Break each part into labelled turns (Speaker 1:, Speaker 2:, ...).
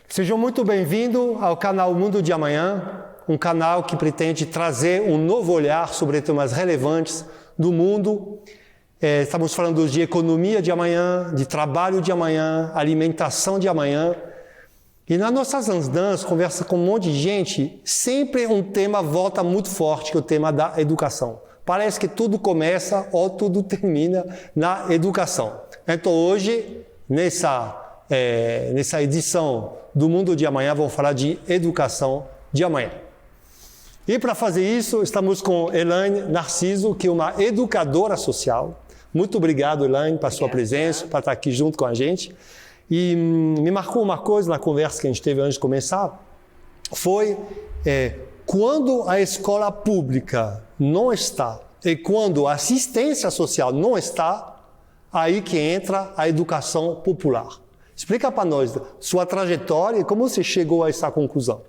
Speaker 1: Sejam muito bem-vindos ao canal Mundo de Amanhã, um canal que pretende trazer um novo olhar sobre temas relevantes do mundo. Estamos falando de economia de amanhã, de trabalho de amanhã, alimentação de amanhã. E nas nossas andanças, conversa com um monte de gente, sempre um tema volta muito forte, que é o tema da educação. Parece que tudo começa ou tudo termina na educação. Então hoje, nessa edição do Mundo de Amanhã, vamos falar de educação de amanhã. E para fazer isso, estamos com Elaine Narciso, que é uma educadora social. Muito obrigado, Elaine, pela sua presença, para estar aqui junto com a gente. E me marcou uma coisa na conversa que a gente teve antes de começar, foi quando a escola pública não está e quando a assistência social não está, aí que entra a educação popular. Explica para nós sua trajetória e como você chegou a essa conclusão.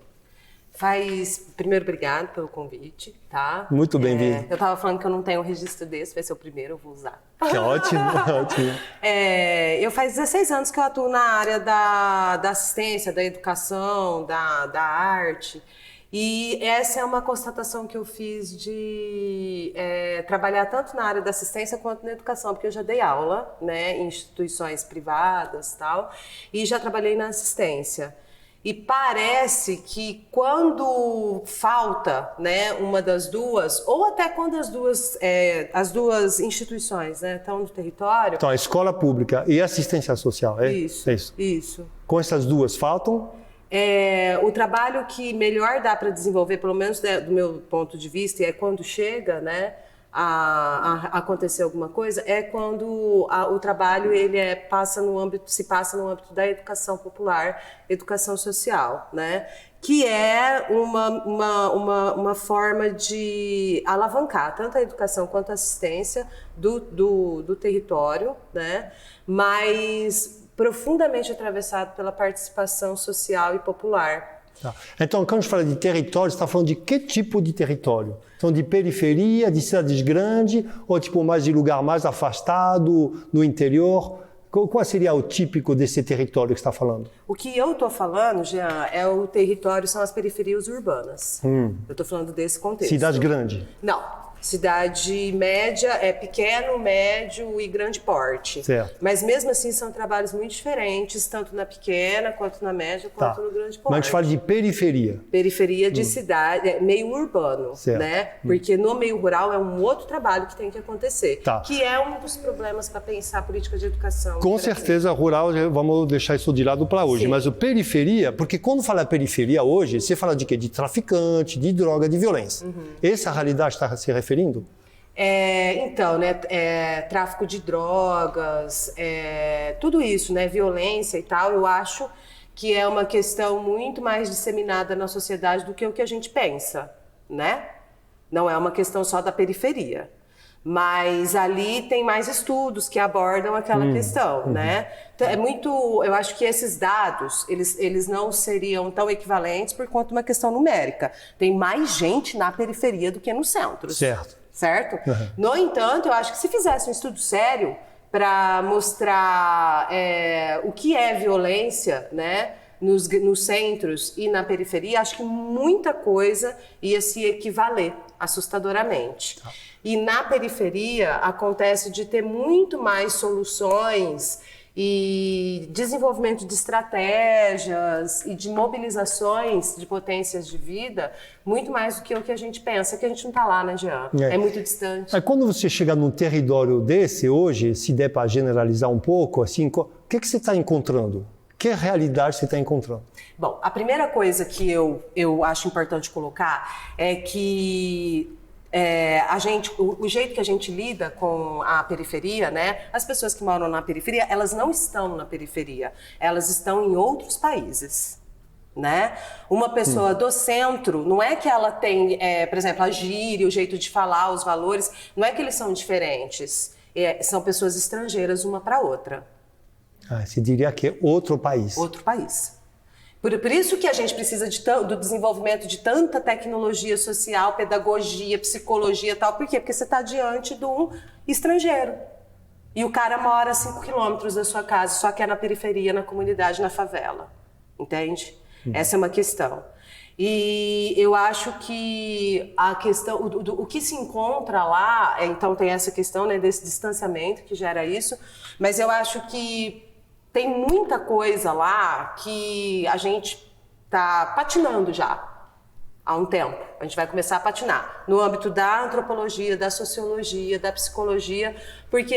Speaker 2: Primeiro, obrigado pelo convite, tá?
Speaker 1: Muito bem-vindo.
Speaker 2: Eu estava falando que eu não tenho um registro desse, vai ser o primeiro, eu vou usar.
Speaker 1: Que ótimo, ótimo.
Speaker 2: Eu faz 16 anos que eu atuo na área da assistência, da educação, da arte. E essa é uma constatação que eu fiz de trabalhar tanto na área da assistência quanto na educação, porque eu já dei aula, né, em instituições privadas e tal, e já trabalhei na assistência. E parece que quando falta, né, uma das duas, ou até quando as duas instituições, né, estão no território...
Speaker 1: Então, a escola pública e a assistência social, é
Speaker 2: isso? Isso.
Speaker 1: Com essas duas faltam?
Speaker 2: O trabalho que melhor dá para desenvolver, pelo menos do meu ponto de vista, é quando chega, né, a acontecer alguma coisa, é quando o trabalho se passa no âmbito da educação popular, educação social, né, que é uma forma de alavancar tanto a educação quanto a assistência do território, né, mas profundamente atravessado pela participação social e popular.
Speaker 1: Tá. Então, quando a gente fala de território, você está falando de que tipo de território? Então, de periferia, de cidades grandes, ou tipo mais de lugar mais afastado, no interior? Qual seria o típico desse território que você está falando?
Speaker 2: O que eu estou falando, Jean, são as periferias urbanas. Eu estou falando desse contexto.
Speaker 1: Cidade grande?
Speaker 2: Não. Cidade média, pequeno, médio e grande porte.
Speaker 1: Certo.
Speaker 2: Mas mesmo assim são trabalhos muito diferentes, tanto na pequena, quanto na média, quanto no grande porte.
Speaker 1: Mas a gente fala de periferia.
Speaker 2: Periferia de cidade, meio urbano,
Speaker 1: certo.
Speaker 2: Né? Porque no meio rural é um outro trabalho que tem que acontecer,
Speaker 1: tá.
Speaker 2: Que é um dos problemas para pensar a política de educação.
Speaker 1: Com certeza, rural, vamos deixar isso de lado para hoje. Sim. Mas o periferia, porque quando fala periferia hoje, você fala de quê? De traficante, de droga, de violência. Essa realidade está se referindo?
Speaker 2: Então, né, tráfico de drogas, tudo isso, né, violência e tal, eu acho que é uma questão muito mais disseminada na sociedade do que o que a gente pensa, né? Não é uma questão só da periferia, mas ali tem mais estudos que abordam aquela questão, né? Então, eu acho que esses dados, eles não seriam tão equivalentes por conta de uma questão numérica. Tem mais gente na periferia do que no centro. Certo? No entanto, eu acho que se fizesse um estudo sério para mostrar o que é violência, né, nos centros e na periferia, acho que muita coisa ia se equivaler assustadoramente. E na periferia acontece de ter muito mais soluções e desenvolvimento de estratégias e de mobilizações de potências de vida, muito mais do que o que a gente pensa, que a gente não está lá, né, Jean? É muito distante.
Speaker 1: Mas quando você chega num território desse hoje, se der para generalizar um pouco, assim, o que você está encontrando? Que realidade você está encontrando?
Speaker 2: Bom, a primeira coisa que eu acho importante colocar é que o jeito que a gente lida com a periferia, né? As pessoas que moram na periferia, elas não estão na periferia, elas estão em outros países, né? Uma pessoa do centro, não é que ela tem, por exemplo, a gíria, o jeito de falar, os valores, não é que eles são diferentes, são pessoas estrangeiras uma para outra.
Speaker 1: Você diria que é outro país.
Speaker 2: Outro país. Por isso que a gente precisa do desenvolvimento de tanta tecnologia social, pedagogia, psicologia e tal. Por quê? Porque você está diante de um estrangeiro. E o cara mora a 5 quilômetros da sua casa, só que é na periferia, na comunidade, na favela. entende? Essa é uma questão. E eu acho que a questão, o que se encontra lá, então tem essa questão, né, desse distanciamento que gera isso, mas eu acho que tem muita coisa lá que a gente está patinando já há um tempo. A gente vai começar a patinar no âmbito da antropologia, da sociologia, da psicologia, porque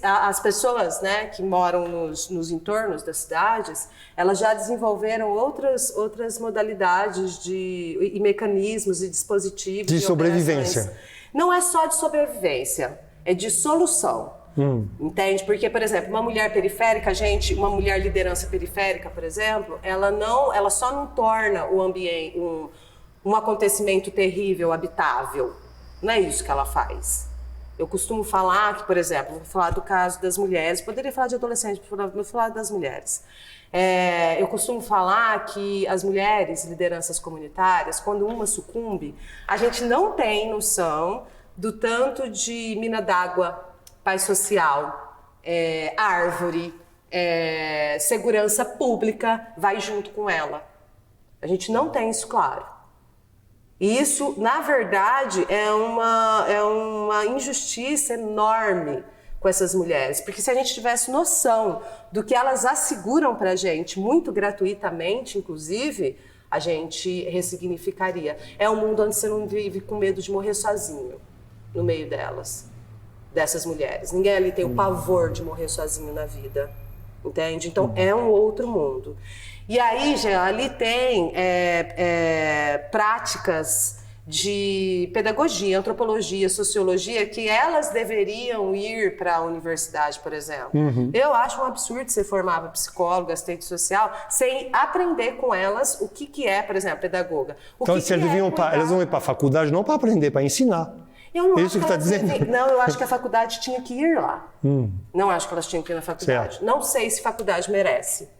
Speaker 2: as pessoas, né, que moram nos entornos das cidades, elas já desenvolveram outras modalidades e mecanismos e dispositivos
Speaker 1: de sobrevivência.
Speaker 2: Não é só de sobrevivência, é de solução. Entende? Porque, por exemplo, uma mulher periférica, uma mulher liderança periférica, por exemplo, ela só não torna o ambiente um acontecimento terrível, habitável. Não é isso que ela faz. Eu costumo falar que, por exemplo, vou falar do caso das mulheres, poderia falar de adolescentes, vou falar das mulheres. Eu costumo falar que as mulheres, lideranças comunitárias, quando uma sucumbe, a gente não tem noção do tanto de mina d'água, paz social, árvore, segurança pública vai junto com ela. A gente não tem isso claro. E isso, na verdade, é uma injustiça enorme com essas mulheres. Porque se a gente tivesse noção do que elas asseguram para a gente, muito gratuitamente, inclusive, a gente ressignificaria. É um mundo onde você não vive com medo de morrer sozinho, no meio dessas mulheres. Ninguém ali tem o pavor de morrer sozinho na vida, entende? Então, é um outro mundo. E aí, já ali tem práticas de pedagogia, antropologia, sociologia, que elas deveriam ir para a universidade, por exemplo. Eu acho um absurdo você formar psicóloga, assistente social, sem aprender com elas o que é, por exemplo, pedagoga.
Speaker 1: Então, elas vão ir para a faculdade não para aprender, para ensinar. Isso que está dizendo?
Speaker 2: Não, eu acho que a faculdade tinha que ir lá. Não acho que elas tinham que ir na faculdade.
Speaker 1: Certo.
Speaker 2: Não sei se faculdade merece.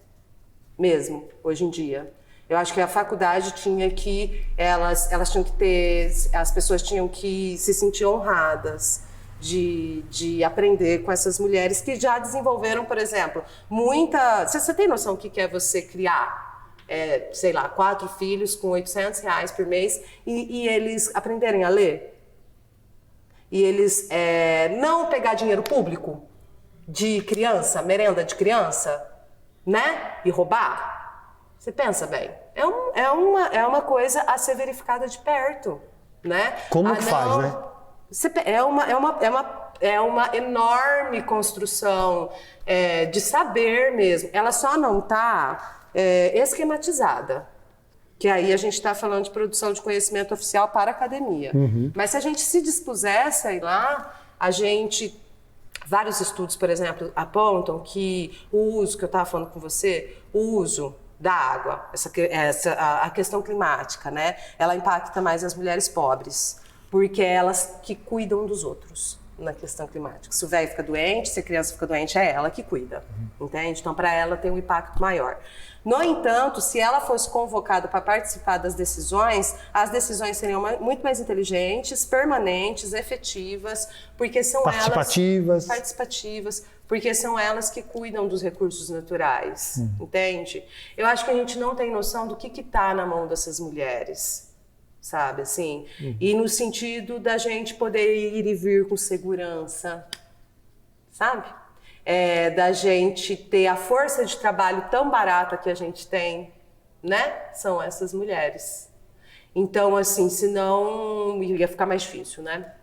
Speaker 2: Mesmo, hoje em dia. Eu acho que a faculdade tinha que, elas tinham que ter, as pessoas tinham que se sentir honradas de aprender com essas mulheres que já desenvolveram, por exemplo, Você tem noção do que é você criar, sei lá, 4 filhos com R$800 por mês e eles aprenderem a ler? E eles não pegar dinheiro público de criança, merenda de criança, né? E roubar? Você pensa bem. É uma coisa a ser verificada de perto, né?
Speaker 1: Como que faz, né?
Speaker 2: É uma enorme construção de saber mesmo. Ela só não está esquematizada. Que aí a gente está falando de produção de conhecimento oficial para a academia. Mas se a gente se dispusesse a ir lá, vários estudos, por exemplo, apontam que o uso, que eu estava falando com você, o uso da água, a questão climática, né? Ela impacta mais as mulheres pobres, porque é elas que cuidam dos outros na questão climática. Se o velho fica doente, se a criança fica doente, é ela que cuida, entende? Então, para ela tem um impacto maior. No entanto, se ela fosse convocada para participar das decisões, as decisões seriam muito mais inteligentes, permanentes, efetivas, porque são participativas, porque são elas que cuidam dos recursos naturais, entende? Eu acho que a gente não tem noção do que está na mão dessas mulheres, sabe, assim? E no sentido da gente poder ir e vir com segurança, sabe? Da gente ter a força de trabalho tão barata que a gente tem, né? São essas mulheres. Então, assim, senão ia ficar mais difícil, né?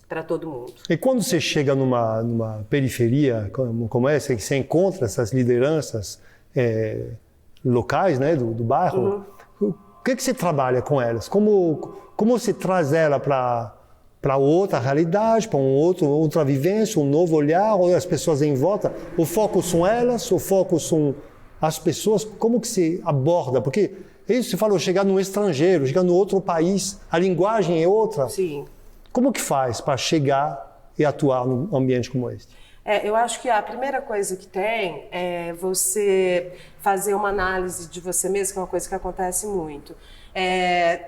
Speaker 2: Para todo mundo.
Speaker 1: E quando você chega numa periferia como essa, que você encontra essas lideranças locais, né, do bairro, o que você trabalha com elas? Como você traz ela para outra realidade, para outra vivência, um novo olhar, ou as pessoas em volta? O foco são elas, o foco são as pessoas? Como que se aborda? Porque isso você falou, chegar num estrangeiro, chegar num outro país, a linguagem é outra.
Speaker 2: Sim.
Speaker 1: Como que faz para chegar e atuar num ambiente como este?
Speaker 2: Eu acho que a primeira coisa que tem é você fazer uma análise de você mesmo, que é uma coisa que acontece muito.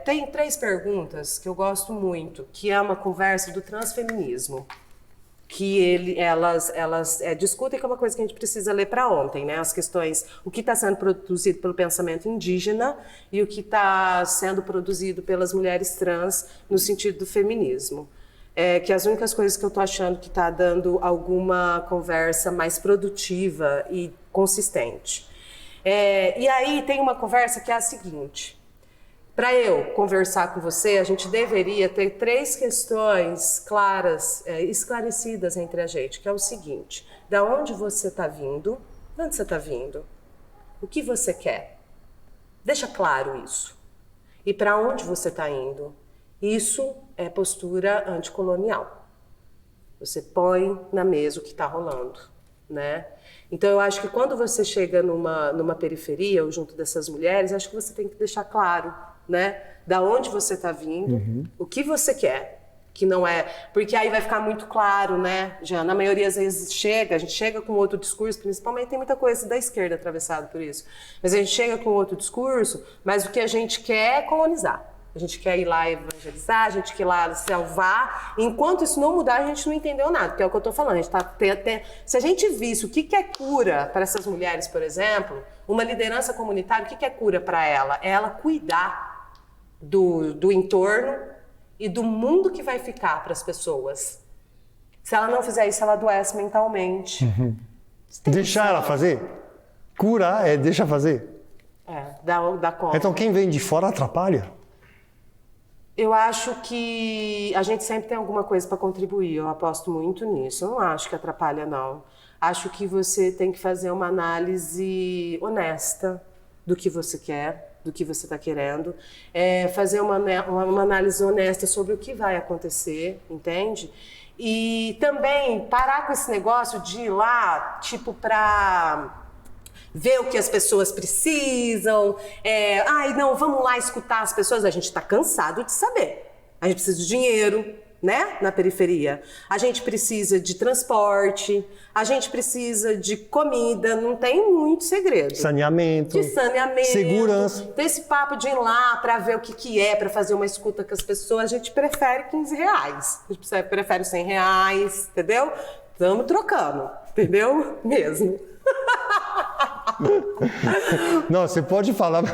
Speaker 2: Tem 3 perguntas que eu gosto muito, que é uma conversa do transfeminismo. que elas discutem, que é uma coisa que a gente precisa ler para ontem, né? As questões, o que está sendo produzido pelo pensamento indígena e o que está sendo produzido pelas mulheres trans no sentido do feminismo. Que as únicas coisas que eu estou achando que está dando alguma conversa mais produtiva e consistente. E aí tem uma conversa que é a seguinte: para eu conversar com você, a gente deveria ter 3 questões claras, esclarecidas entre a gente, que é o seguinte: da onde você está vindo? De onde você está vindo? O que você quer? Deixa claro isso. E para onde você está indo? Isso é postura anticolonial. Você põe na mesa o que está rolando, né? Então eu acho que quando você chega numa periferia ou junto dessas mulheres, acho que você tem que deixar claro, né? Da onde você está vindo, o que você quer, que não é... Porque aí vai ficar muito claro, né, Jean? Na maioria das vezes a gente chega com outro discurso, principalmente tem muita coisa da esquerda atravessada por isso, mas a gente chega com outro discurso, mas o que a gente quer é colonizar. A gente quer ir lá evangelizar, a gente quer ir lá salvar. Enquanto isso não mudar, a gente não entendeu nada, que é o que eu estou falando. Se a gente visse o que é cura para essas mulheres, por exemplo, uma liderança comunitária, o que é cura para ela? É ela cuidar do entorno e do mundo que vai ficar para as pessoas. Se ela não fizer isso, ela adoece mentalmente.
Speaker 1: Deixar ela fazer? Curar é deixa fazer?
Speaker 2: Dá conta.
Speaker 1: Então quem vem de fora atrapalha?
Speaker 2: Eu acho que a gente sempre tem alguma coisa para contribuir, eu aposto muito nisso. Eu não acho que atrapalha, não. Acho que você tem que fazer uma análise honesta do que você quer, do que você está querendo. Fazer uma análise honesta sobre o que vai acontecer, entende? E também parar com esse negócio de ir lá, tipo, para... ver o que as pessoas precisam, não, vamos lá escutar as pessoas. A gente está cansado de saber. A gente precisa de dinheiro, né, na periferia. A gente precisa de transporte, a gente precisa de comida, não tem muito segredo.
Speaker 1: Saneamento, segurança.
Speaker 2: Tem esse papo de ir lá para ver o que é, para fazer uma escuta com as pessoas. A gente prefere R$15, a gente prefere R$100, entendeu? Estamos trocando, entendeu? Mesmo.
Speaker 1: Não, você pode falar, mas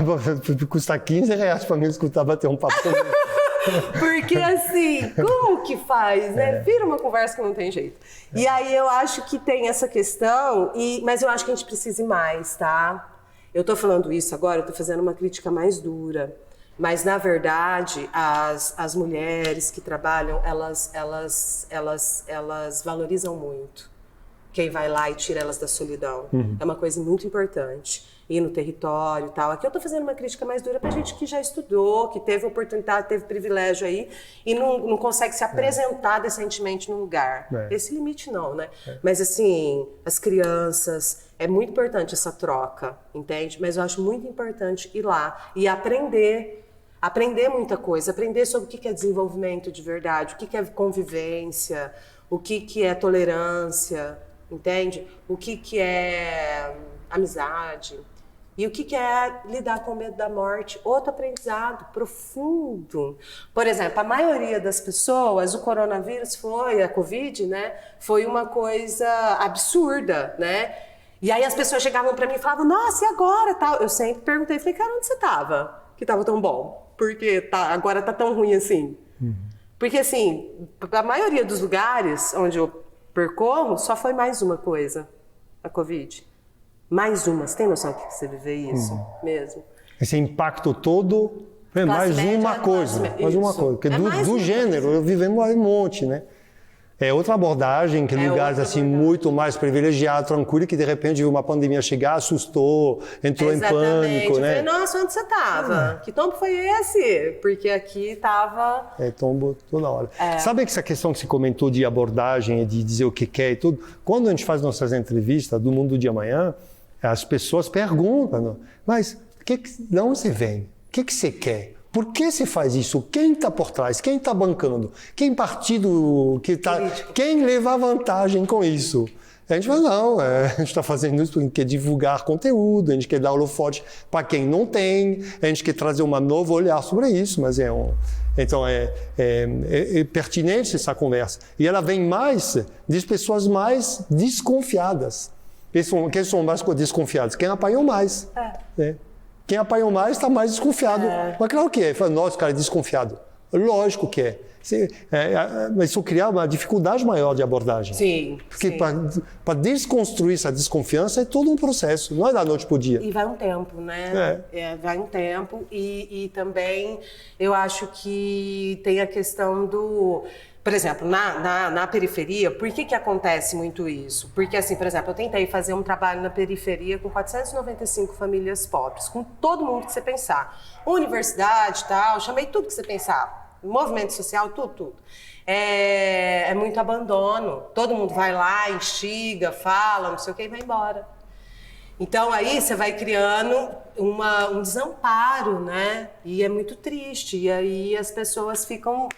Speaker 1: custa R$15 para mim escutar, bater um papo comigo.
Speaker 2: Porque assim, como que faz, né? Vira uma conversa que não tem jeito. E aí eu acho que tem essa questão, mas eu acho que a gente precisa ir mais, tá? Eu tô falando isso agora, eu tô fazendo uma crítica mais dura. Mas, na verdade, as mulheres que trabalham, elas valorizam muito quem vai lá e tira elas da solidão. É uma coisa muito importante. Ir no território e tal. Aqui eu estou fazendo uma crítica mais dura para gente que já estudou, que teve oportunidade, teve privilégio aí e não consegue se apresentar decentemente no lugar. Esse limite não, né? Mas assim, as crianças, é muito importante essa troca, entende? Mas eu acho muito importante ir lá e aprender muita coisa, aprender sobre o que é desenvolvimento de verdade, o que é convivência, o que é tolerância, entende? O que é amizade e o que é lidar com o medo da morte. Outro aprendizado profundo. Por exemplo, a maioria das pessoas, o coronavírus a Covid, né? Foi uma coisa absurda, né? E aí as pessoas chegavam para mim e falavam, nossa, e agora? Tal. Eu sempre perguntei, falei, cara, onde você estava? Que estava tão bom? Porque agora tá tão ruim assim. Porque assim, a maioria dos lugares onde eu percorro, só foi mais uma coisa, a Covid. Mais uma. Você tem noção que você viver isso mesmo?
Speaker 1: Esse impacto todo é mais uma coisa. Mais uma coisa. Porque do gênero, vivemos um monte, né? É outra abordagem, que lugares assim muito mais privilegiados, tranquilos, que de repente viu uma pandemia chegar, assustou, entrou em pânico, né?
Speaker 2: Eu falei, nossa, onde você estava? Que tombo foi esse? Porque aqui estava...
Speaker 1: tombo toda hora. Sabe que essa questão que você comentou de abordagem, de dizer o que quer e tudo? Quando a gente faz nossas entrevistas do Mundo de Amanhã, as pessoas perguntam, mas de onde você vem? O que você quer? Por que se faz isso? Quem está por trás? Quem está bancando? Quem partido que está... Quem leva vantagem com isso? A gente fala, não, a gente está fazendo isso porque a gente quer divulgar conteúdo, a gente quer dar holofote para quem não tem, a gente quer trazer um novo olhar sobre isso, mas então é pertinente essa conversa. E ela vem mais das pessoas mais desconfiadas. Quem são mais desconfiados? Quem apanhou mais. Né? Quem apanhou mais está mais desconfiado. Mas claro que é. Nossa, cara é desconfiado. Lógico que é. Mas isso cria uma dificuldade maior de abordagem.
Speaker 2: Sim.
Speaker 1: Porque para desconstruir essa desconfiança é todo um processo, não é da noite para o dia.
Speaker 2: E vai um tempo, né? Vai um tempo. E também eu acho que tem a questão do... Por exemplo, na periferia, por que acontece muito isso? Porque, assim, por exemplo, eu tentei fazer um trabalho na periferia com 495 famílias pobres, com todo mundo que você pensar. Universidade e tal, chamei tudo que você pensar. Movimento social, tudo. É muito abandono. Todo mundo vai lá, instiga, fala, não sei o que, e vai embora. Então, aí você vai criando um desamparo, né? E é muito triste. E aí as pessoas ficam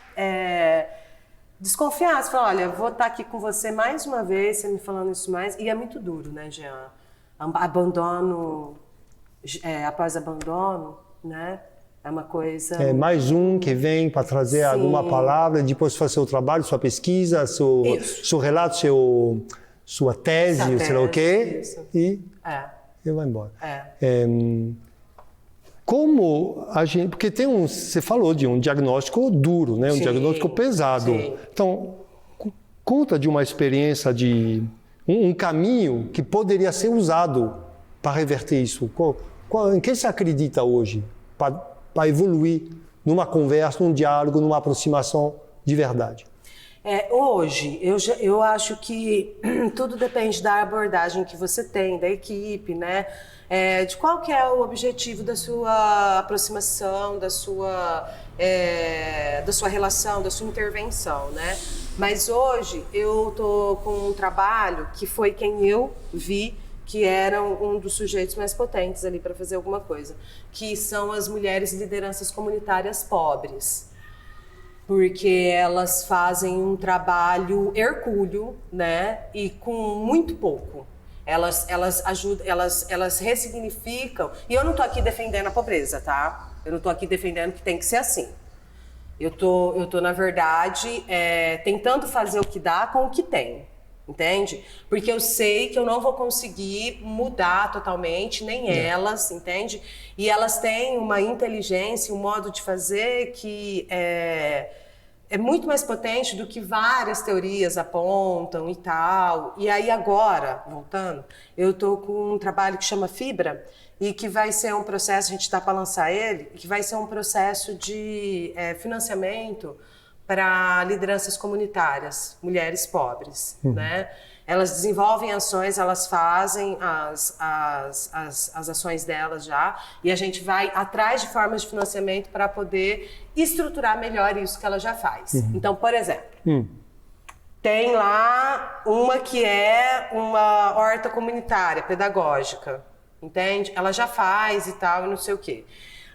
Speaker 2: desconfiadas. Falam, olha, vou estar aqui com você mais uma vez, você me falando isso mais. E é muito duro, né, Jean? Abandono, após abandono, né? É uma coisa... É
Speaker 1: mais um que vem para trazer alguma palavra, depois fazer o trabalho, sua pesquisa, seu relato, sua tese, sei lá o quê, e vai embora. Como a gente... Porque você falou de um diagnóstico duro, né? Um diagnóstico pesado. Sim. Então, conta de uma experiência de um caminho que poderia ser usado para reverter isso. Em que você acredita hoje para evoluir numa conversa, num diálogo, numa aproximação de verdade?
Speaker 2: Hoje, eu acho que tudo depende da abordagem que você tem, da equipe, né? De qual que é o objetivo da sua aproximação, da sua relação, da sua intervenção, né? Mas hoje eu tô com um trabalho que foi quem eu vi que eram um dos sujeitos mais potentes ali para fazer alguma coisa, que são as mulheres lideranças comunitárias pobres, porque elas fazem um trabalho hercúleo, né, e com muito pouco. Elas ajudam, elas ressignificam, e eu não tô aqui defendendo a pobreza, tá? Eu não tô aqui defendendo que tem que ser assim. Eu tô na verdade, tentando fazer o que dá com o que tem. Entende? Porque eu sei que eu não vou conseguir mudar totalmente, nem elas, entende? E elas têm uma inteligência, um modo de fazer que é muito mais potente do que várias teorias apontam e tal. E aí agora, voltando, eu tô com um trabalho que chama Fibra e que vai ser um processo, a gente está para lançar ele, que vai ser um processo de financiamento para lideranças comunitárias, mulheres pobres, né? Elas desenvolvem ações, elas fazem as ações delas já, e a gente vai atrás de formas de financiamento para poder estruturar melhor isso que ela já faz. Então, por exemplo, tem lá uma que é uma horta comunitária, pedagógica, entende? Ela já faz e tal, e não sei o quê.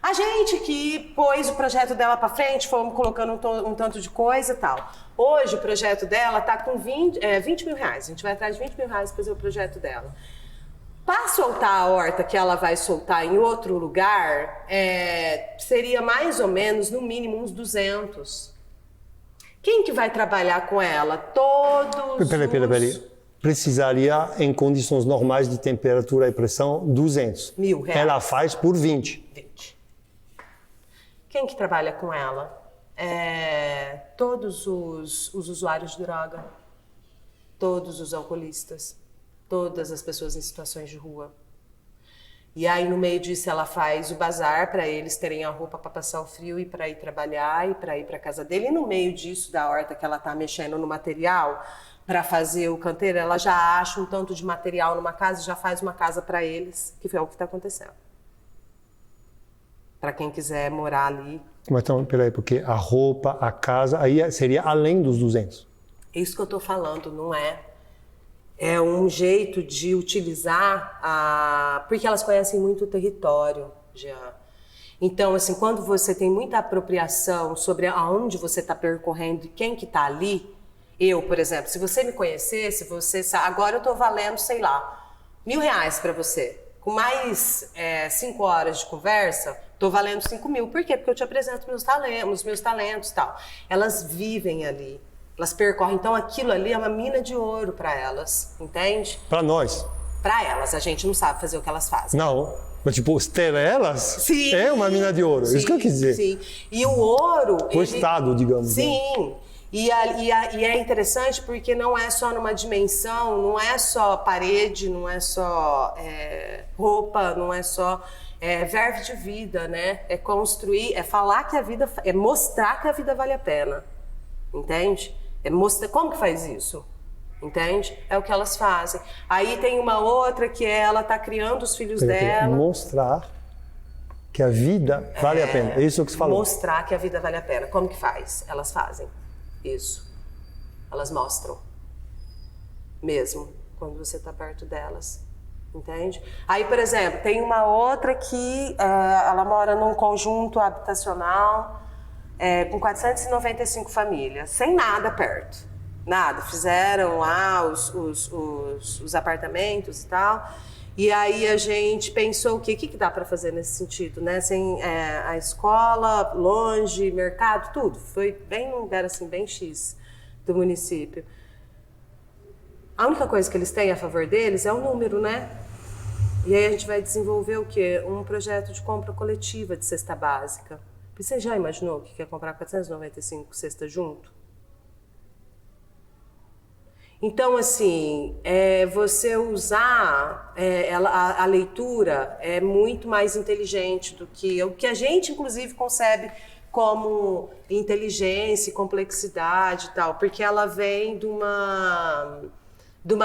Speaker 2: A gente que pôs o projeto dela para frente, fomos colocando um tanto de coisa e tal. Hoje o projeto dela está com 20 mil reais. A gente vai atrás de 20 mil reais para fazer o projeto dela. Para soltar a horta que ela vai soltar em outro lugar, seria mais ou menos, no mínimo, uns 200. Quem que vai trabalhar com ela?
Speaker 1: Peraí. Precisaria, em condições normais de temperatura e pressão, 200
Speaker 2: mil reais.
Speaker 1: Ela faz por 20.
Speaker 2: Quem que trabalha com ela? Todos os usuários de droga, todos os alcoolistas, todas as pessoas em situações de rua. E aí, no meio disso, ela faz o bazar para eles terem a roupa para passar o frio e para ir trabalhar e para ir para casa dele. E no meio disso, da horta que ela está mexendo no material para fazer o canteiro, ela já acha um tanto de material numa casa e já faz uma casa para eles, que é o que está acontecendo. Para quem quiser morar ali.
Speaker 1: Mas então, peraí, porque a roupa, a casa, aí seria além dos 200.
Speaker 2: É isso que eu estou falando, não é? É um jeito de utilizar porque elas conhecem muito o território, já. Então, assim, quando você tem muita apropriação sobre aonde você está percorrendo e quem que está ali, Eu, por exemplo, se você me conhecesse, você sabe, agora eu tô valendo, sei lá, R$1.000 para você. Com mais 5 horas de conversa, tô valendo 5.000. Por quê? Porque eu te apresento os meus talentos e tal. Elas vivem ali, elas percorrem. Então aquilo ali é uma mina de ouro para elas, entende?
Speaker 1: Para nós.
Speaker 2: Para elas, a gente não sabe fazer o que elas fazem.
Speaker 1: Não, mas tipo, ter elas
Speaker 2: Sim,
Speaker 1: é uma mina de ouro,
Speaker 2: sim,
Speaker 1: isso que eu quis dizer.
Speaker 2: Sim, e o ouro...
Speaker 1: O Estado, digamos.
Speaker 2: Sim,
Speaker 1: né?
Speaker 2: E é interessante porque não é só numa dimensão, não é só parede, não é só roupa, não é só verve de vida, né? É construir, é falar que a vida, é mostrar que a vida vale a pena, entende? É mostrar, como que faz isso? Entende? É o que elas fazem. Aí tem uma outra que ela tá criando os filhos dela.
Speaker 1: Mostrar que a vida vale a pena, é isso que você falou.
Speaker 2: Mostrar que a vida vale a pena. Como que faz? Elas fazem isso. Elas mostram. Mesmo quando você está perto delas. Entende? Aí, por exemplo, tem uma outra que ela mora num conjunto habitacional com 495 famílias, sem nada perto. Nada. Fizeram lá os apartamentos e tal. E aí a gente pensou o que dá para fazer nesse sentido, né? Sem a escola, longe, mercado, tudo. Foi bem num lugar assim, bem X do município. A única coisa que eles têm a favor deles é o número, né? E aí a gente vai desenvolver o quê? Um projeto de compra coletiva de cesta básica. Você já imaginou o que é comprar 495 cestas junto? Então, assim, você usar a leitura é muito mais inteligente do que o que a gente, inclusive, concebe como inteligência, complexidade e tal, porque ela vem de uma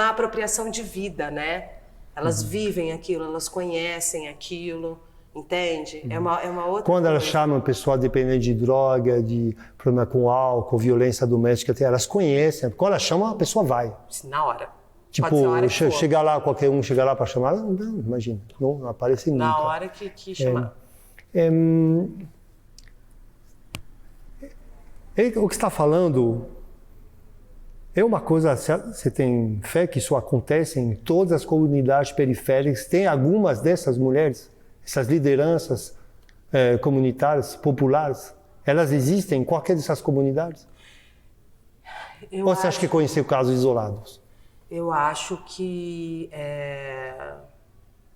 Speaker 2: apropriação de vida, né? Elas vivem aquilo, elas conhecem aquilo. Entende? É uma outra
Speaker 1: Quando elas
Speaker 2: coisa.
Speaker 1: chamam o pessoal dependente de droga, de problema com álcool, violência doméstica, elas conhecem. Quando elas chamam, a pessoa vai.
Speaker 2: Na hora.
Speaker 1: Tipo,
Speaker 2: Pode ser a hora que for.
Speaker 1: chegar lá, qualquer um chegar lá para chamar, não, imagina, não aparece nunca.
Speaker 2: Na hora que chamar.
Speaker 1: O que você está falando é uma coisa, você tem fé que isso acontece em todas as comunidades periféricas? Tem algumas dessas mulheres? Essas lideranças comunitárias, populares, elas existem em qualquer dessas comunidades? Ou você acha que conheceu casos isolados?
Speaker 2: Eu acho que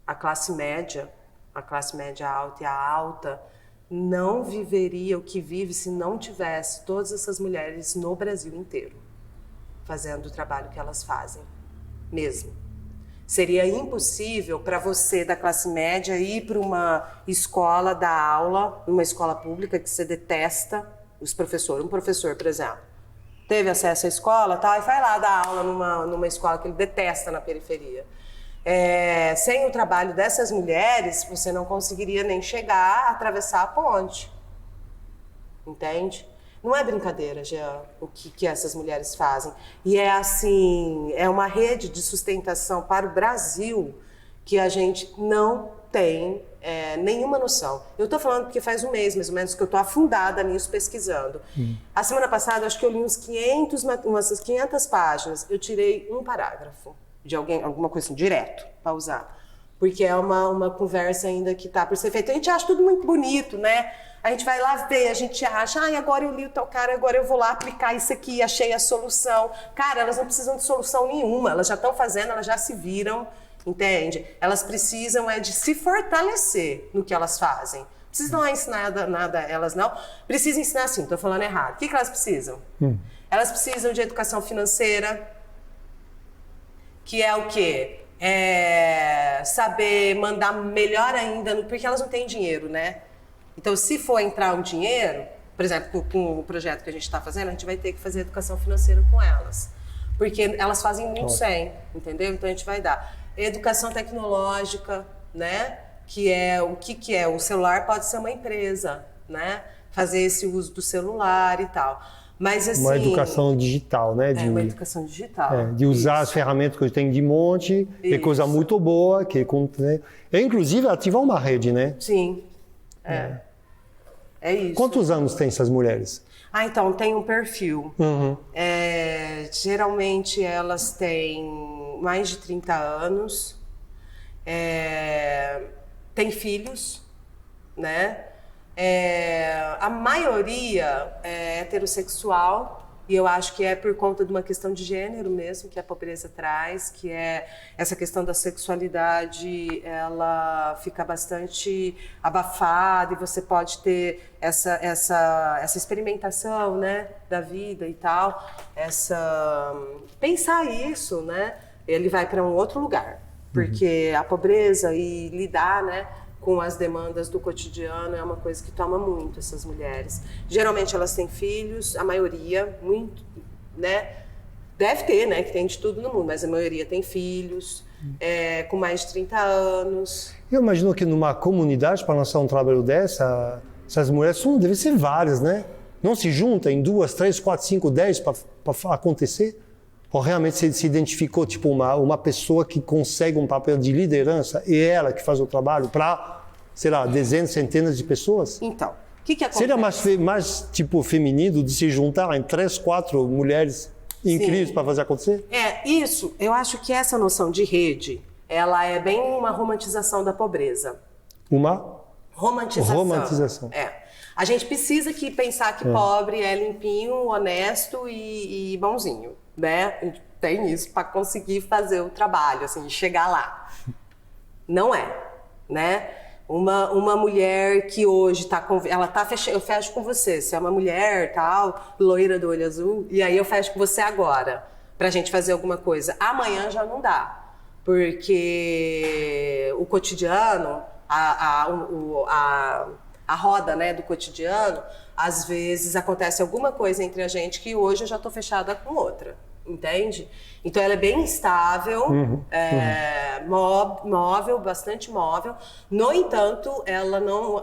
Speaker 2: a classe média alta e a alta não viveria o que vive se não tivesse todas essas mulheres no Brasil inteiro fazendo o trabalho que elas fazem, mesmo. Seria impossível para você da classe média ir para uma escola dar aula, numa escola pública que você detesta os professores. Um professor, por exemplo, teve acesso à escola tal, e vai lá dar aula numa escola que ele detesta na periferia. Sem o trabalho dessas mulheres, você não conseguiria nem chegar a atravessar a ponte. Entende? Não é brincadeira, Jean, o que essas mulheres fazem. E é assim, é uma rede de sustentação para o Brasil que a gente não tem nenhuma noção. Eu estou falando porque faz um mês, mais ou menos, que eu estou afundada nisso pesquisando. A semana passada, acho que eu li umas 500 páginas. Eu tirei um parágrafo de alguma coisa assim, direto, para usar. Porque é uma conversa ainda que está por ser feita. A gente acha tudo muito bonito, né? A gente vai lá ver, a gente acha, agora eu li o tal cara, agora eu vou lá aplicar isso aqui, achei a solução. Cara, elas não precisam de solução nenhuma, elas já estão fazendo, elas já se viram, entende? Elas precisam de se fortalecer no que elas fazem. Não precisam ensinar nada elas, não. Precisam ensinar assim, estou falando errado. O que elas precisam? Elas precisam de educação financeira, que é o quê? Saber mandar melhor ainda, porque elas não têm dinheiro, né? Então, se for entrar um dinheiro, por exemplo, com o projeto que a gente está fazendo, a gente vai ter que fazer educação financeira com elas. Porque elas fazem muito sem, entendeu? Então, a gente vai dar educação tecnológica, né? Que é o que é? O celular pode ser uma empresa, né? Fazer esse uso do celular e tal. Mas, assim,
Speaker 1: uma educação digital, né?
Speaker 2: Uma educação digital.
Speaker 1: De usar as ferramentas que eu tenho de monte, é coisa muito boa. Inclusive, ativar uma rede, né?
Speaker 2: Sim. É isso.
Speaker 1: Quantos anos tem essas mulheres?
Speaker 2: Então, tem um perfil.
Speaker 1: Uhum.
Speaker 2: Geralmente elas têm mais de 30 anos, têm filhos, né? A maioria é heterossexual, e eu acho que é por conta de uma questão de gênero mesmo, que a pobreza traz, que é essa questão da sexualidade, ela fica bastante abafada, e você pode ter essa experimentação, né, da vida e tal, pensar isso, né? Ele vai para um outro lugar, porque a pobreza e lidar, né, com as demandas do cotidiano é uma coisa que toma muito essas mulheres. Geralmente elas têm filhos, a maioria, muito, né? Deve ter, né? Que tem de tudo no mundo, mas a maioria tem filhos, com mais de 30 anos.
Speaker 1: Eu imagino que numa comunidade, para lançar um trabalho dessa, essas mulheres devem ser várias, né? Não se juntam em 2, 3, 4, 5, 10 para acontecer? Ou realmente se identificou tipo uma pessoa que consegue um papel de liderança e ela que faz o trabalho para, sei lá, dezenas, centenas de pessoas?
Speaker 2: Então, o que acontece?
Speaker 1: Seria mais tipo feminino de se juntar em 3, 4 mulheres incríveis para fazer acontecer?
Speaker 2: Isso. Eu acho que essa noção de rede, ela é bem uma romantização da pobreza.
Speaker 1: Uma?
Speaker 2: Romantização. A gente precisa pensar que pobre é limpinho, honesto e bonzinho, né? A gente tem isso para conseguir fazer o trabalho, assim, chegar lá. Não é, né? Uma mulher que hoje eu fecho com você, se é uma mulher, tal, loira do olho azul, e aí eu fecho com você agora, pra gente fazer alguma coisa. Amanhã já não dá, porque o cotidiano, a roda, né, do cotidiano, às vezes acontece alguma coisa entre a gente que hoje eu já tô fechada com outra, entende? Então ela é bem estável, móvel, bastante móvel. No entanto,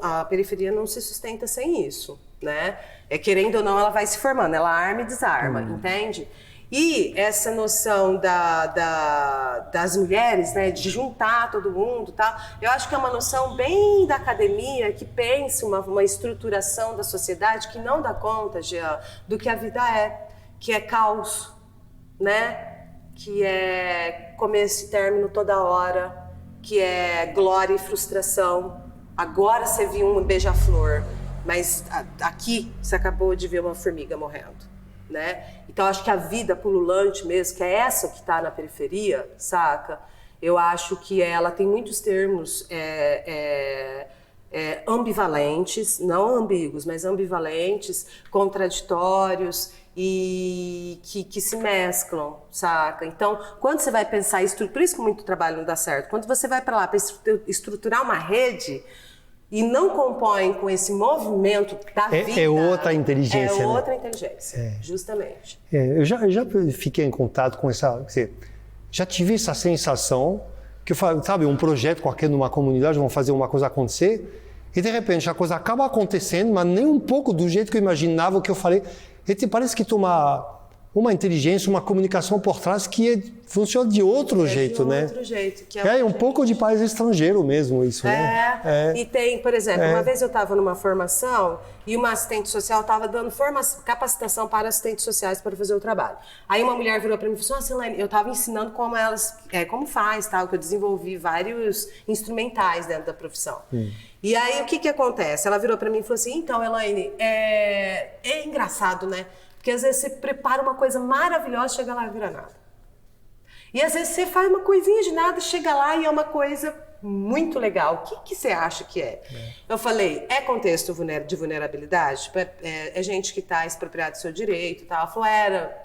Speaker 2: a periferia não se sustenta sem isso, né? Querendo ou não, ela vai se formando, ela arma e desarma, entende? E essa noção das mulheres, né, de juntar todo mundo, tal, eu acho que é uma noção bem da academia, que pensa uma estruturação da sociedade que não dá conta, Jean, do que a vida é, que é caos, né? Que é começo e término toda hora, que é glória e frustração. Agora você viu um beija-flor, mas aqui você acabou de ver uma formiga morrendo, né? Então acho que a vida pululante mesmo, que é essa que está na periferia, saca? Eu acho que ela tem muitos termos ambivalentes, não ambíguos, mas ambivalentes, contraditórios e que se mesclam, saca? Então, quando você vai pensar isso, por isso que muito trabalho não dá certo, quando você vai para lá para estruturar uma rede e não compõe com esse movimento da vida...
Speaker 1: É outra inteligência,
Speaker 2: É outra inteligência, justamente.
Speaker 1: Eu já fiquei em contato com essa... Quer dizer, já tive essa sensação que, sabe, um projeto qualquer numa comunidade, vão fazer uma coisa acontecer, e de repente a coisa acaba acontecendo, mas nem um pouco do jeito que eu imaginava, o que eu falei. E parece que tem uma inteligência, uma comunicação por trás que funciona de outro jeito, né?
Speaker 2: De outro jeito. Que é
Speaker 1: um pouco de país estrangeiro mesmo isso, né?
Speaker 2: E tem, por exemplo, uma vez eu estava numa formação e uma assistente social estava dando capacitação para assistentes sociais para fazer o trabalho. Aí uma mulher virou para mim e falou assim, Elaine, eu estava ensinando como faz, tal, que eu desenvolvi vários instrumentais dentro da profissão. E aí o que acontece? Ela virou para mim e falou assim, então, Elaine, é engraçado, né? Porque às vezes você prepara uma coisa maravilhosa, chega lá e vira nada. E às vezes você faz uma coisinha de nada, chega lá e é uma coisa muito legal. O que você acha que é? Eu falei, é contexto de vulnerabilidade? É gente que está expropriada do seu direito e tal. Ela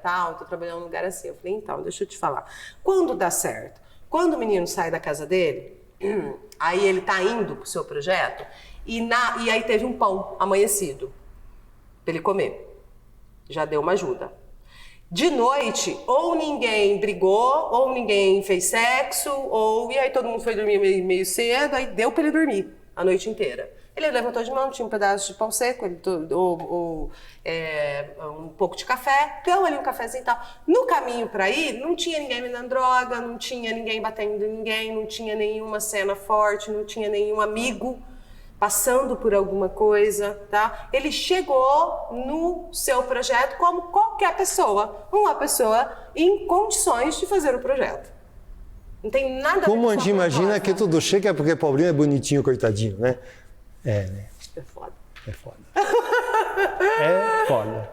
Speaker 2: falou, tô trabalhando num lugar assim. Eu falei, então, deixa eu te falar. Quando dá certo? Quando o menino sai da casa dele, aí ele tá indo pro seu projeto, e aí teve um pão amanhecido para ele comer. Já deu uma ajuda. De noite, ou ninguém brigou, ou ninguém fez sexo, e aí todo mundo foi dormir meio cedo, aí deu para ele dormir a noite inteira. Ele levantou de mão, tinha um pedaço de pão seco, um pouco de café, deu ali um cafezinho e tal. No caminho para ir, não tinha ninguém me dando droga, não tinha ninguém batendo em ninguém, não tinha nenhuma cena forte, não tinha nenhum amigo, passando por alguma coisa, tá? Ele chegou no seu projeto como qualquer pessoa, uma pessoa em condições de fazer o projeto. Não tem nada a ver
Speaker 1: Como
Speaker 2: com
Speaker 1: a gente imagina que tudo chega é porque pobrinho é bonitinho, coitadinho, né? Né?
Speaker 2: É foda.
Speaker 1: É foda. É foda.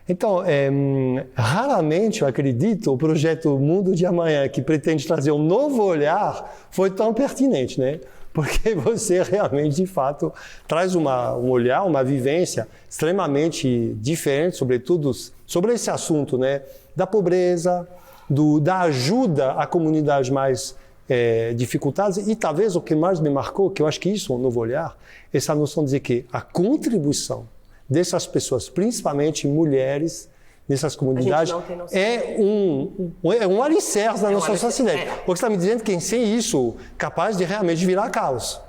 Speaker 1: Então, raramente, eu acredito, o projeto Mundo de Amanhã, que pretende trazer um novo olhar, foi tão pertinente, né? Porque você realmente, de fato, traz um olhar, uma vivência extremamente diferente, sobretudo sobre esse assunto, né? Da pobreza, da ajuda a comunidades mais dificultadas, e talvez o que mais me marcou, que eu acho que isso é um novo olhar, essa noção de dizer que a contribuição dessas pessoas, principalmente mulheres, nessas comunidades, é um alicerce da nossa sociedade. Porque você está me dizendo que sem isso, capaz de realmente virar caos.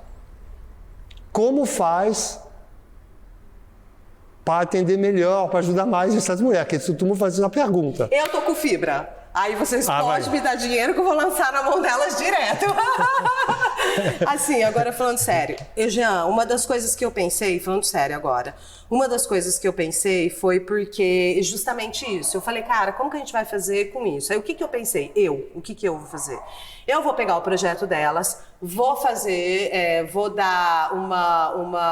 Speaker 1: Como faz para atender melhor, para ajudar mais essas mulheres? Que tu me faz uma pergunta.
Speaker 2: Eu tô com fibra. Aí vocês podem me dar dinheiro que eu vou lançar na mão delas direto. Assim, agora falando sério. Jean, uma das coisas que eu pensei, falando sério agora, uma das coisas que eu pensei foi porque justamente isso. Eu falei, cara, como que a gente vai fazer com isso? Aí o que eu pensei? O que eu vou fazer? Eu vou pegar o projeto delas, vou fazer, vou dar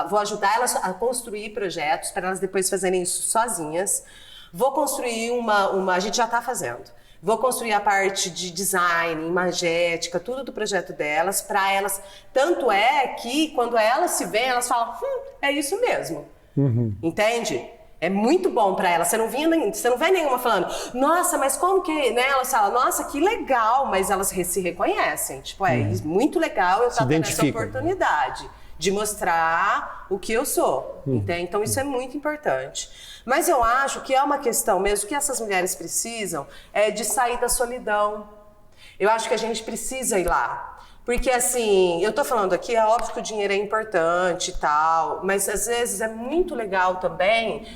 Speaker 2: vou ajudar elas a construir projetos para elas depois fazerem isso sozinhas. Vou construir a gente já está fazendo. Vou construir a parte de design, imagética, tudo do projeto delas, para elas. Tanto é que quando elas se veem, elas falam, é isso mesmo. Uhum. Entende? É muito bom para elas. Você não vê nenhuma falando, nossa, mas como que... Né? Elas falam, nossa, que legal, mas elas se reconhecem. Tipo, muito legal eu estar tendo essa oportunidade de mostrar o que eu sou. Então isso é muito importante. Mas eu acho que é uma questão mesmo que essas mulheres precisam de sair da solidão. Eu acho que a gente precisa ir lá. Porque assim, eu tô falando aqui, é óbvio que o dinheiro é importante e tal, mas às vezes é muito legal também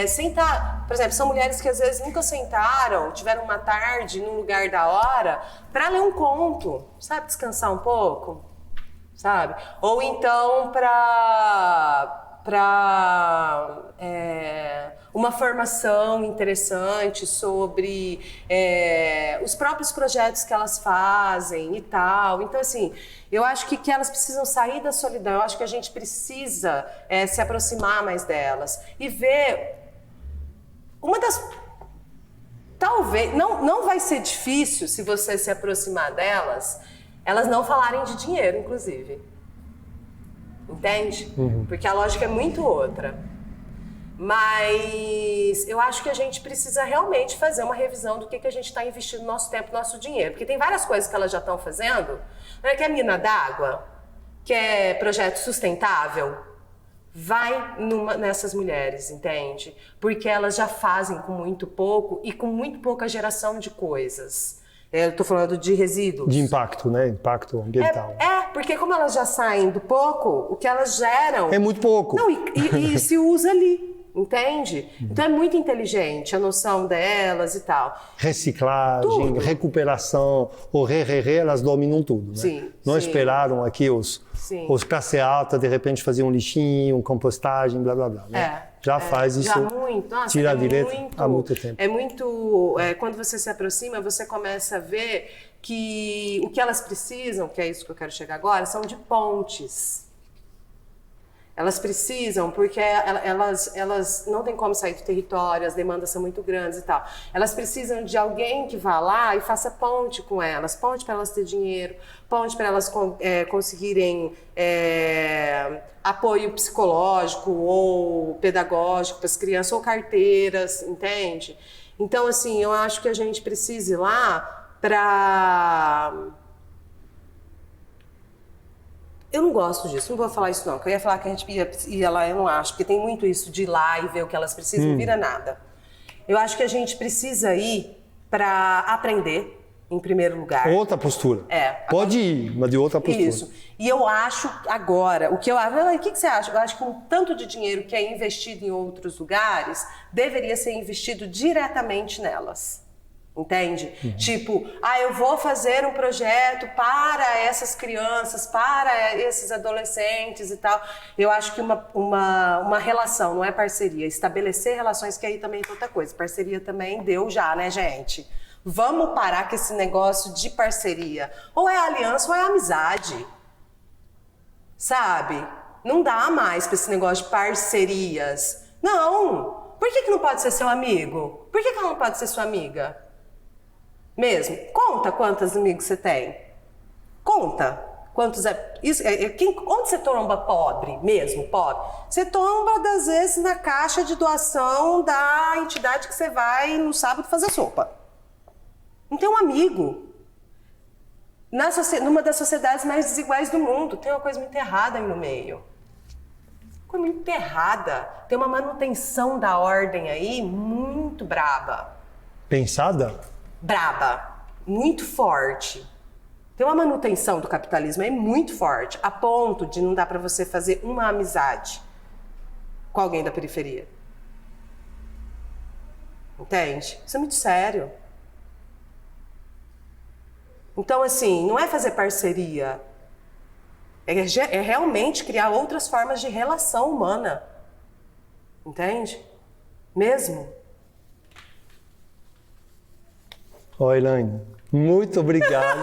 Speaker 2: sentar. Por exemplo, são mulheres que às vezes nunca sentaram, tiveram uma tarde num lugar da hora para ler um conto, sabe? Descansar um pouco, sabe? Ou então para uma formação interessante sobre os próprios projetos que elas fazem e tal. Então, assim, eu acho que elas precisam sair da solidão. Eu acho que a gente precisa se aproximar mais delas e ver talvez, não vai ser difícil se você se aproximar delas, elas não falarem de dinheiro, inclusive. Entende? Uhum. Porque a lógica é muito outra. Mas eu acho que a gente precisa realmente fazer uma revisão do que a gente está investindo nosso tempo, nosso dinheiro. Porque tem várias coisas que elas já estão fazendo. Né? Que é mina d'água, que é projeto sustentável. Vai nessas mulheres, entende? Porque elas já fazem com muito pouco e com muito pouca geração de coisas. Eu estou falando de resíduos.
Speaker 1: De impacto, né? Impacto ambiental.
Speaker 2: Porque como elas já saem do pouco, o que elas geram...
Speaker 1: É muito pouco.
Speaker 2: Não, e se usa ali, entende? Então é muito inteligente a noção delas e tal.
Speaker 1: Reciclagem, tudo. Recuperação, o elas dominam tudo, né?
Speaker 2: Sim,
Speaker 1: não esperaram aqui os classe alta, de repente faziam um lixinho, compostagem, blá, blá, blá. Né? Já faz isso, tira direto há muito tempo.
Speaker 2: É muito... quando você se aproxima, você começa a ver que o que elas precisam, que é isso que eu quero chegar agora, são de pontes. Elas precisam, porque elas não têm como sair do território, as demandas são muito grandes e tal. Elas precisam de alguém que vá lá e faça ponte com elas, ponte para elas ter dinheiro, ponte para elas conseguirem apoio psicológico ou pedagógico para as crianças, ou carteiras, entende? Então, assim, eu acho que a gente precisa ir lá para... Eu não gosto disso, não vou falar isso não, que eu ia falar que a gente ia lá, eu não acho, porque tem muito isso de ir lá e ver o que elas precisam, não vira nada. Eu acho que a gente precisa ir para aprender, em primeiro lugar.
Speaker 1: Outra postura. Pode ir, mas de outra postura.
Speaker 2: Isso. E eu acho agora, o que você acha? Eu acho que um tanto de dinheiro que é investido em outros lugares, deveria ser investido diretamente nelas. Entende? Tipo, eu vou fazer um projeto para essas crianças, para esses adolescentes e tal. Eu acho que uma relação, não é parceria. Estabelecer relações, que aí também é outra coisa. Parceria também deu já, né, gente? Vamos parar com esse negócio de parceria. Ou é aliança ou é amizade. Sabe? Não dá mais para esse negócio de parcerias. Não! Por que não pode ser seu amigo? Por que ela não pode ser sua amiga? Mesmo? Conta quantos amigos você tem. Conta. Quantos onde você tomba pobre? Mesmo pobre? Você tomba, às vezes, na caixa de doação da entidade que você vai no sábado fazer sopa. Não tem um amigo. Numa das sociedades mais desiguais do mundo, tem uma coisa muito errada aí no meio. Coisa muito errada. Tem uma manutenção da ordem aí muito braba.
Speaker 1: Pensada?
Speaker 2: Braba. Muito forte. Tem uma manutenção do capitalismo aí muito forte, a ponto de não dar para você fazer uma amizade com alguém da periferia. Entende? Isso é muito sério. Então, assim, não é fazer parceria. É realmente criar outras formas de relação humana. Entende? Mesmo.
Speaker 1: Oi, Elaine, muito obrigado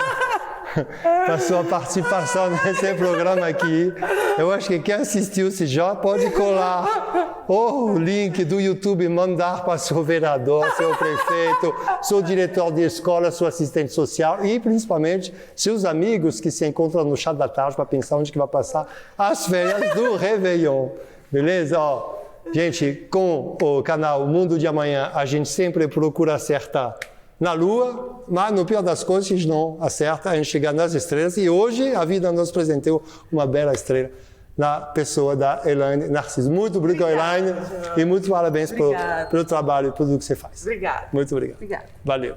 Speaker 1: pela sua participação nesse programa aqui. Eu acho que quem assistiu, se já pode colar o link do YouTube e mandar para seu vereador, seu prefeito, seu diretor de escola, seu assistente social e, principalmente, seus amigos que se encontram no chá da tarde para pensar onde que vai passar as férias do Réveillon. Beleza? Gente, com o canal Mundo de Amanhã, a gente sempre procura acertar na Lua, mas no pior das coisas, a gente não acerta, a gente chega nas estrelas. E hoje a vida nos presenteou uma bela estrela na pessoa da Elaine Narciso. Muito obrigado, Elaine, e muito parabéns pelo trabalho e por tudo que você faz.
Speaker 2: Obrigada.
Speaker 1: Muito obrigado.
Speaker 2: Obrigada.
Speaker 1: Valeu.